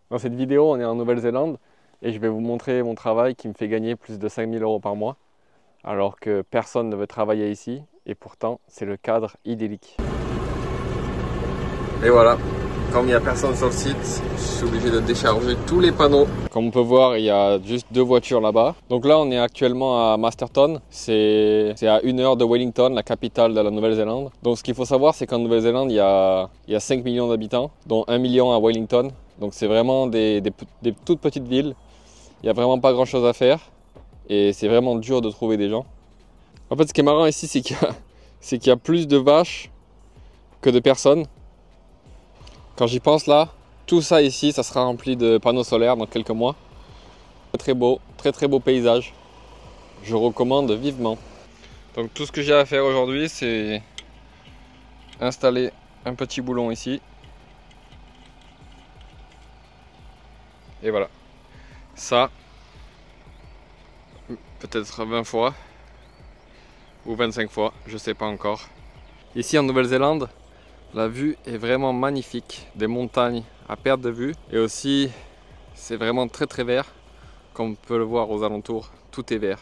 Dans cette vidéo, on est en Nouvelle-Zélande et je vais vous montrer mon travail qui me fait gagner plus de 5000 € par mois, alors que personne ne veut travailler ici et pourtant c'est le cadre idyllique. Et voilà, comme il n'y a personne sur le site, je suis obligé de décharger tous les panneaux. Comme on peut voir, il y a juste 2 voitures là-bas. Donc là, on est actuellement à Masterton. C'est à 1 heure de Wellington, la capitale de la Nouvelle-Zélande. Donc ce qu'il faut savoir, c'est qu'en Nouvelle-Zélande, il y a 5 millions d'habitants, dont 1 million à Wellington. Donc c'est vraiment des toutes petites villes. Il n'y a vraiment pas grand-chose à faire. Et c'est vraiment dur de trouver des gens. En fait, ce qui est marrant ici, c'est qu'il y a plus de vaches que de personnes. Quand j'y pense là, tout ça ici, ça sera rempli de panneaux solaires dans quelques mois. Très beau, très beau paysage. Je recommande vivement. Donc tout ce que j'ai à faire aujourd'hui, c'est installer un petit boulon ici. Et voilà. Ça, peut-être 20 fois ou 25 fois, je sais pas encore. Ici en Nouvelle-Zélande, la vue est vraiment magnifique. Des montagnes à perte de vue. Et aussi, c'est vraiment très vert. Comme on peut le voir aux alentours, tout est vert.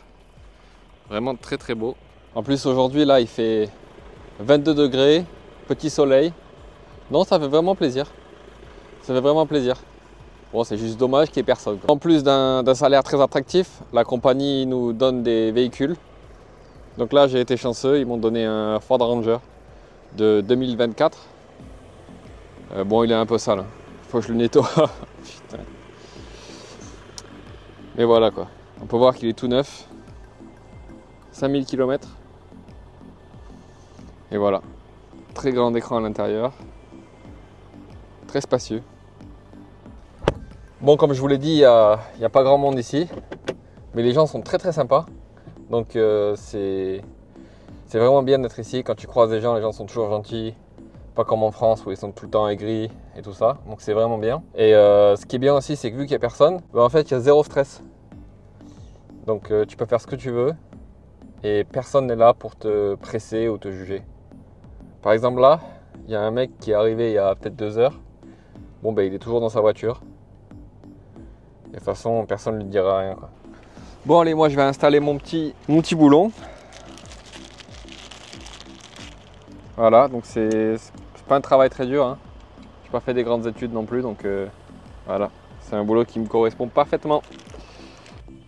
Vraiment très beau. En plus aujourd'hui là il fait 22 degrés, petit soleil. Non, ça fait vraiment plaisir. Ça fait vraiment plaisir. Bon, c'est juste dommage qu'il n'y ait personne. En plus d'un salaire très attractif, la compagnie nous donne des véhicules. Donc là j'ai été chanceux, ils m'ont donné un Ford Ranger de 2024. Bon, il est un peu sale, faut que je le nettoie. Putain. Mais voilà quoi, on peut voir qu'il est tout neuf. 5000 km. Et voilà, très grand écran à l'intérieur, très spacieux. Bon, comme je vous l'ai dit, il n'y a pas grand monde ici, mais les gens sont très sympas. Donc c'est vraiment bien d'être ici. Quand tu croises des gens, les gens sont toujours gentils. Pas comme en France où ils sont tout le temps aigris et tout ça. Donc c'est vraiment bien. Et ce qui est bien aussi, c'est que vu qu'il n'y a personne, ben, en fait il y a zéro stress. Donc tu peux faire ce que tu veux et personne n'est là pour te presser ou te juger. Par exemple là, il y a un mec qui est arrivé il y a peut-être 2 heures. Bon ben il est toujours dans sa voiture. Et de toute façon personne ne lui dira rien quoi. Bon allez, moi je vais installer mon petit boulon. Voilà, donc c'est pas un travail très dur, hein. J'ai pas fait des grandes études non plus, donc voilà. C'est un boulot qui me correspond parfaitement.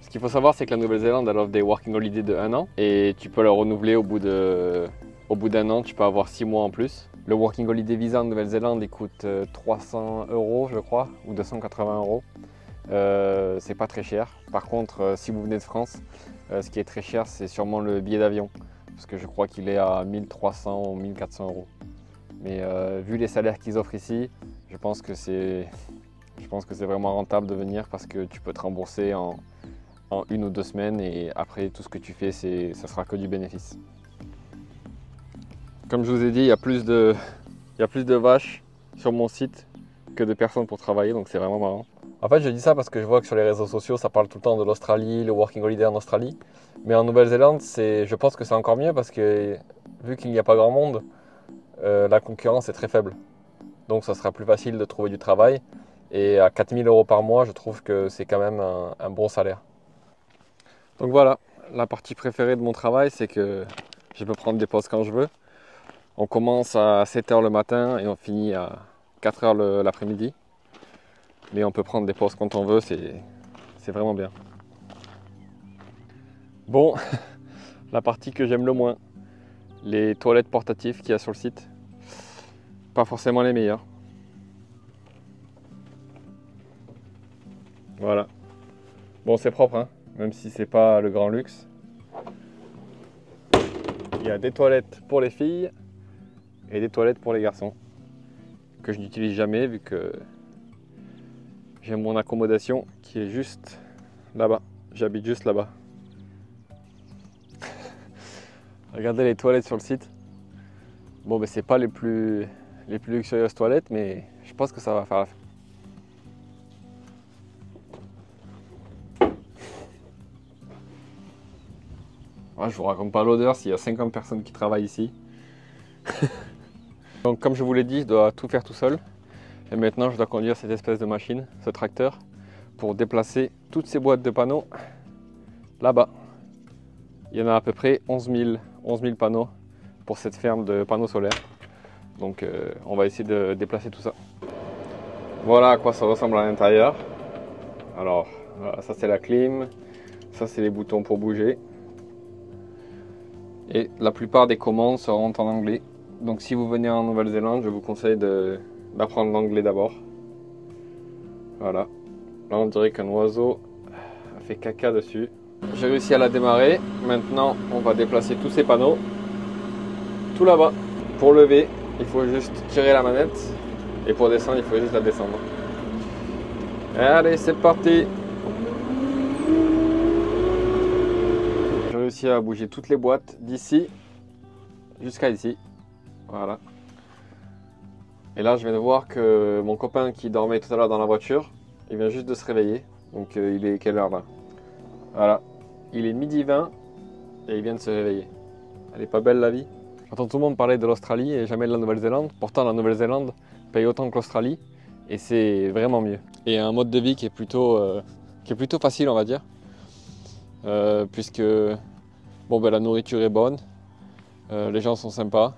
Ce qu'il faut savoir, c'est que la Nouvelle-Zélande elle offre des working holidays de 1 an et tu peux le renouveler au bout d'1 an, tu peux avoir 6 mois en plus. Le working holiday visa en Nouvelle-Zélande il coûte 300 € je crois, ou 280 €. C'est pas très cher. Par contre, si vous venez de France, ce qui est très cher, c'est sûrement le billet d'avion, parce que je crois qu'il est à 1300 ou 1400 €. Mais vu les salaires qu'ils offrent ici, je pense que c'est vraiment rentable de venir parce que tu peux te rembourser en 1 ou 2 semaines et après tout ce que tu fais, ça sera que du bénéfice. Comme je vous ai dit, il y a plus de vaches sur mon site que de personnes pour travailler, donc c'est vraiment marrant. En fait, je dis ça parce que je vois que sur les réseaux sociaux, ça parle tout le temps de l'Australie, le working holiday en Australie. Mais en Nouvelle-Zélande, je pense que c'est encore mieux parce que vu qu'il n'y a pas grand monde, la concurrence est très faible. Donc ça sera plus facile de trouver du travail. Et à 4000 € par mois, je trouve que c'est quand même un bon salaire. Donc voilà, la partie préférée de mon travail, c'est que je peux prendre des pauses quand je veux. On commence à 7 h le matin et on finit à 4 h l'après-midi. Mais on peut prendre des pauses quand on veut, c'est vraiment bien. Bon, la partie que j'aime le moins, les toilettes portatives qu'il y a sur le site. Pas forcément les meilleures. Voilà. Bon, c'est propre, hein, même si c'est pas le grand luxe. Il y a des toilettes pour les filles et des toilettes pour les garçons que je n'utilise jamais vu que j'ai mon accommodation qui est juste là-bas. J'habite juste là-bas. Regardez les toilettes sur le site. Bon, ben c'est pas les plus luxurieuses toilettes, mais je pense que ça va faire l'affaire. Ouais, je vous raconte pas l'odeur s'il y a 50 personnes qui travaillent ici. Donc comme je vous l'ai dit, je dois tout faire tout seul. Et maintenant je dois conduire cette espèce de machine, ce tracteur, pour déplacer toutes ces boîtes de panneaux là-bas. Il y en a à peu près 11 000 panneaux pour cette ferme de panneaux solaires. Donc on va essayer de déplacer tout ça. Voilà à quoi ça ressemble à l'intérieur. Alors voilà, ça c'est la clim, ça c'est les boutons pour bouger. Et la plupart des commandes seront en anglais. Donc si vous venez en Nouvelle-Zélande, je vous conseille d'apprendre l'anglais d'abord. Voilà. Là on dirait qu'un oiseau a fait caca dessus. J'ai réussi à la démarrer. Maintenant on va déplacer tous ces panneaux. Tout là-bas. Pour lever, il faut juste tirer la manette. Et pour descendre, il faut juste la descendre. Allez, c'est parti! J'ai réussi à bouger toutes les boîtes d'ici jusqu'à ici. Voilà. Et là, je viens de voir que mon copain qui dormait tout à l'heure dans la voiture, il vient juste de se réveiller. Donc, il est quelle heure là? Voilà. Il est midi 20 et il vient de se réveiller. Elle est pas belle la vie? J'entends tout le monde parler de l'Australie et jamais de la Nouvelle-Zélande. Pourtant, la Nouvelle-Zélande paye autant que l'Australie et c'est vraiment mieux. Et un mode de vie qui est plutôt facile, on va dire, puisque bon, ben, la nourriture est bonne, les gens sont sympas,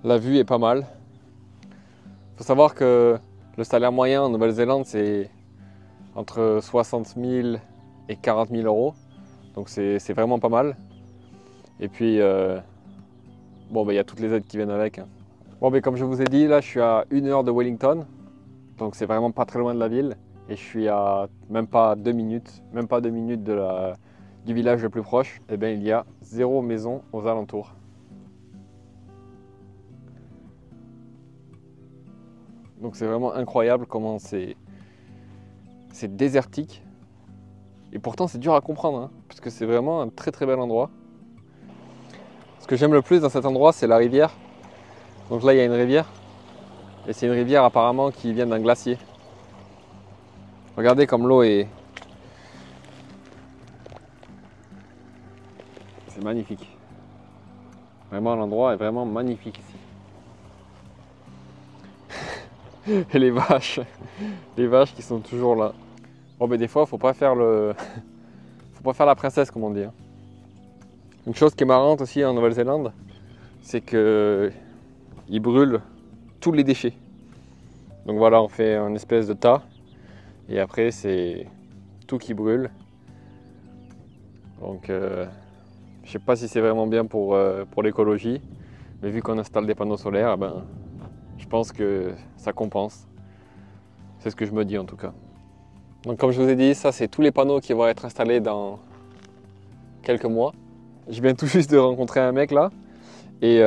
la vue est pas mal. Il faut savoir que le salaire moyen en Nouvelle-Zélande c'est entre 60 000 et 40 000 euros, donc c'est vraiment pas mal. Et puis bon, ben, y a toutes les aides qui viennent avec. Hein. Bon, ben, comme je vous ai dit, là je suis à 1 heure de Wellington. Donc c'est vraiment pas très loin de la ville. Et je suis à même pas 2 minutes du village le plus proche. Et bien il y a 0 maison aux alentours. Donc c'est vraiment incroyable comment c'est désertique. Et pourtant c'est dur à comprendre, hein, parce que c'est vraiment un très très bel endroit. Ce que j'aime le plus dans cet endroit, c'est la rivière. Donc là, il y a une rivière. Et c'est une rivière apparemment qui vient d'un glacier. Regardez comme l'eau est... C'est magnifique. Vraiment, l'endroit est vraiment magnifique ici. Et les vaches qui sont toujours là. Bon, mais des fois, faut pas faire la princesse, comme on dit. Hein. Une chose qui est marrante aussi en Nouvelle-Zélande, c'est qu'ils brûlent tous les déchets. Donc voilà, on fait un espèce de tas et après c'est tout qui brûle. Donc je sais pas si c'est vraiment bien pour l'écologie, mais vu qu'on installe des panneaux solaires, ben, je pense que ça compense. C'est ce que je me dis en tout cas. Donc comme je vous ai dit, ça c'est tous les panneaux qui vont être installés dans quelques mois. Je viens tout juste de rencontrer un mec là et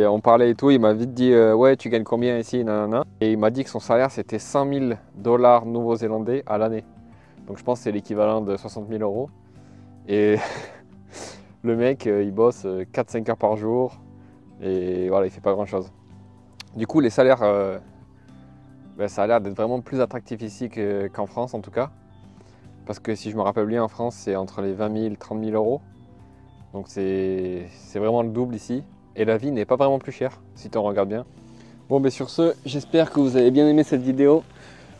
on parlait et tout, il m'a vite dit ouais, tu gagnes combien ici, nanana. Et il m'a dit que son salaire c'était 100 000 $ nouveaux-zélandais à l'année. Donc je pense que c'est l'équivalent de 60 000 euros. Et le mec il bosse 4-5 heures par jour et voilà, il fait pas grand chose. Du coup les salaires, ben, ça a l'air d'être vraiment plus attractif ici qu'en France en tout cas. Parce que si je me rappelle bien, en France c'est entre les 20 000 et 30 000 euros. Donc c'est vraiment le double ici. Et la vie n'est pas vraiment plus chère, si tu en regardes bien. Bon, ben sur ce, j'espère que vous avez bien aimé cette vidéo.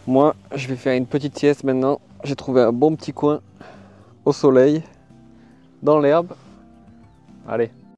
Moi, je vais faire une petite sieste maintenant. J'ai trouvé un bon petit coin au soleil, dans l'herbe. Allez.